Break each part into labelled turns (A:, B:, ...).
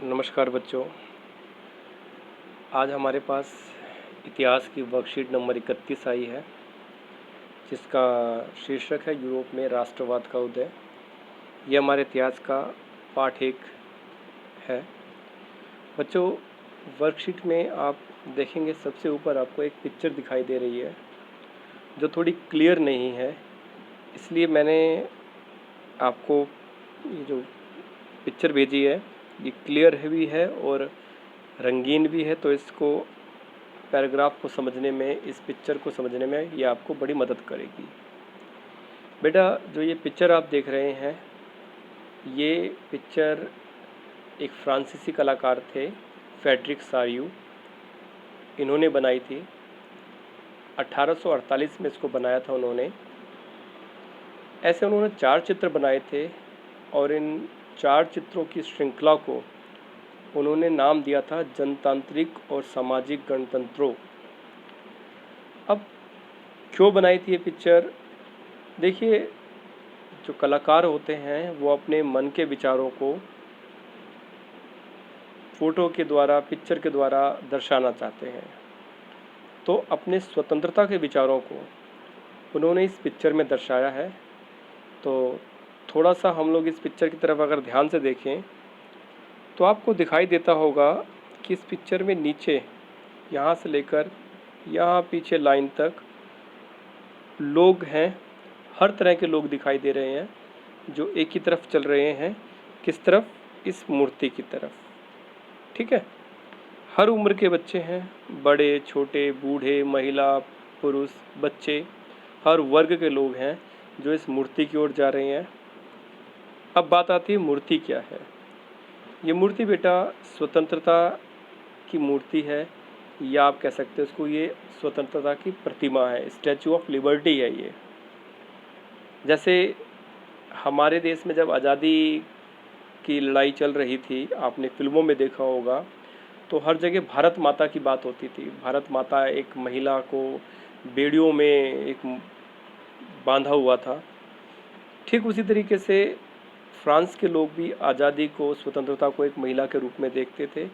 A: नमस्कार बच्चों। आज हमारे पास इतिहास की वर्कशीट नंबर 31 आई है, जिसका शीर्षक है यूरोप में राष्ट्रवाद का उदय। ये हमारे इतिहास का पाठ 1 है। बच्चों, वर्कशीट में आप देखेंगे सबसे ऊपर आपको एक पिक्चर दिखाई दे रही है जो थोड़ी क्लियर नहीं है, इसलिए मैंने आपको ये जो पिक्चर भेजी है ये क्लियर भी है और रंगीन भी है, तो इसको पैराग्राफ को समझने में, इस पिक्चर को समझने में ये आपको बड़ी मदद करेगी। बेटा, जो ये पिक्चर आप देख रहे हैं, ये पिक्चर एक फ्रांसीसी कलाकार थे, फ्रेडरिक सारियू, इन्होंने बनाई थी। 1848 में इसको बनाया था उन्होंने। ऐसे उन्होंने 4 चित्र बनाए थे और इन 4 चित्रों की श्रृंखला को उन्होंने नाम दिया था जनतांत्रिक और सामाजिक गणतंत्रों। अब क्यों बनाई थी ये पिक्चर? देखिए, जो कलाकार होते हैं वो अपने मन के विचारों को फोटो के द्वारा, पिक्चर के द्वारा दर्शाना चाहते हैं, तो अपने स्वतंत्रता के विचारों को उन्होंने इस पिक्चर में दर्शाया है। तो थोड़ा सा हम लोग इस पिक्चर की तरफ अगर ध्यान से देखें तो आपको दिखाई देता होगा कि इस पिक्चर में नीचे यहाँ से लेकर यहाँ पीछे लाइन तक लोग हैं, हर तरह के लोग दिखाई दे रहे हैं जो एक ही तरफ चल रहे हैं। किस तरफ? इस मूर्ति की तरफ। ठीक है, हर उम्र के बच्चे हैं, बड़े छोटे, बूढ़े, महिला, पुरुष, बच्चे, हर वर्ग के लोग हैं जो इस मूर्ति की ओर जा रहे हैं। अब बात आती है मूर्ति क्या है। ये मूर्ति बेटा स्वतंत्रता की मूर्ति है, या आप कह सकते हो उसको ये स्वतंत्रता की प्रतिमा है, स्टैचू ऑफ लिबर्टी है ये। जैसे हमारे देश में जब आज़ादी की लड़ाई चल रही थी, आपने फिल्मों में देखा होगा, तो हर जगह भारत माता की बात होती थी। भारत माता एक महिला को बेड़ियों में एक बांधा हुआ था। ठीक उसी तरीके से फ्रांस के लोग भी आज़ादी को, स्वतंत्रता को एक महिला के रूप में देखते थे।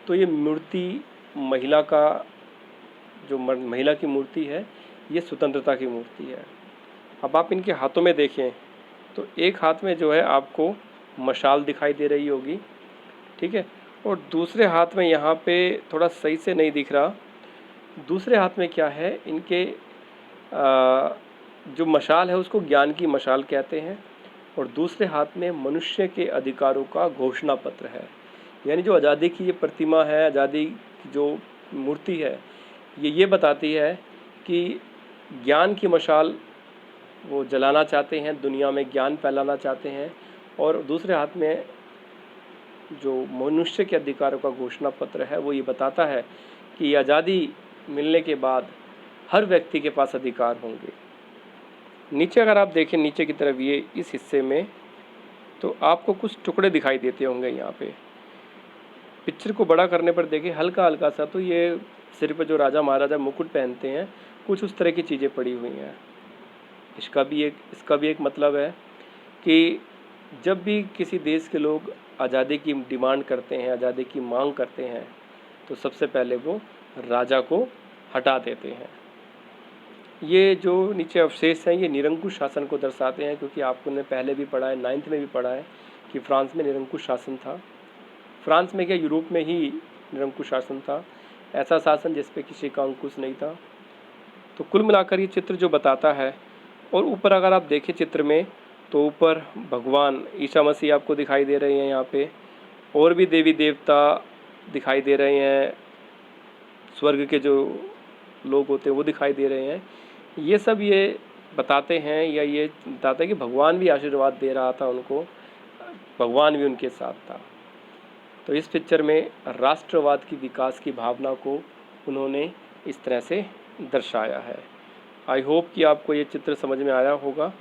A: तो ये मूर्ति महिला का, जो महिला की मूर्ति है, ये स्वतंत्रता की मूर्ति है। अब आप इनके हाथों में देखें तो एक हाथ में जो है आपको मशाल दिखाई दे रही होगी, ठीक है, और दूसरे हाथ में यहाँ पे थोड़ा सही से नहीं दिख रहा, दूसरे हाथ में क्या है इनके, जो मशाल है उसको ज्ञान की मशाल कहते हैं, और दूसरे हाथ में मनुष्य के अधिकारों का घोषणा पत्र है। यानी जो आज़ादी की ये प्रतिमा है, आज़ादी की जो मूर्ति है, ये बताती है कि ज्ञान की मशाल वो जलाना चाहते हैं, दुनिया में ज्ञान फैलाना चाहते हैं, और दूसरे हाथ में जो मनुष्य के अधिकारों का घोषणा पत्र है वो ये बताता है कि आज़ादी मिलने के बाद हर व्यक्ति के पास अधिकार होंगे। नीचे अगर आप देखें, नीचे की तरफ ये इस हिस्से में, तो आपको कुछ टुकड़े दिखाई देते होंगे यहाँ पे। पिक्चर को बड़ा करने पर देखिए हल्का हल्का सा, तो ये सिर पे जो राजा महाराजा मुकुट पहनते हैं, कुछ उस तरह की चीज़ें पड़ी हुई हैं। इसका भी एक मतलब है कि जब भी किसी देश के लोग आज़ादी की डिमांड करते हैं, आज़ादी की मांग करते हैं, तो सबसे पहले वो राजा को हटा देते हैं। ये जो नीचे अवशेष हैं ये निरंकुश शासन को दर्शाते हैं, क्योंकि आपको ने पहले भी पढ़ा है, 9th में भी पढ़ा है कि फ्रांस में निरंकुश शासन था। फ्रांस में क्या, यूरोप में ही निरंकुश शासन था, ऐसा शासन जिस पे किसी का अंकुश नहीं था। तो कुल मिलाकर ये चित्र जो बताता है, और ऊपर अगर आप देखें चित्र में, तो ऊपर भगवान ईसा मसीह आपको दिखाई दे रहे हैं यहाँ पे, और भी देवी देवता दिखाई दे रहे हैं, स्वर्ग के जो लोग होते हैं वो दिखाई दे रहे हैं। ये सब ये बताते हैं, या ये बताते हैं कि भगवान भी आशीर्वाद दे रहा था उनको, भगवान भी उनके साथ था। तो इस पिक्चर में राष्ट्रवाद की विकास की भावना को उन्होंने इस तरह से दर्शाया है। आई होप कि आपको ये चित्र समझ में आया होगा।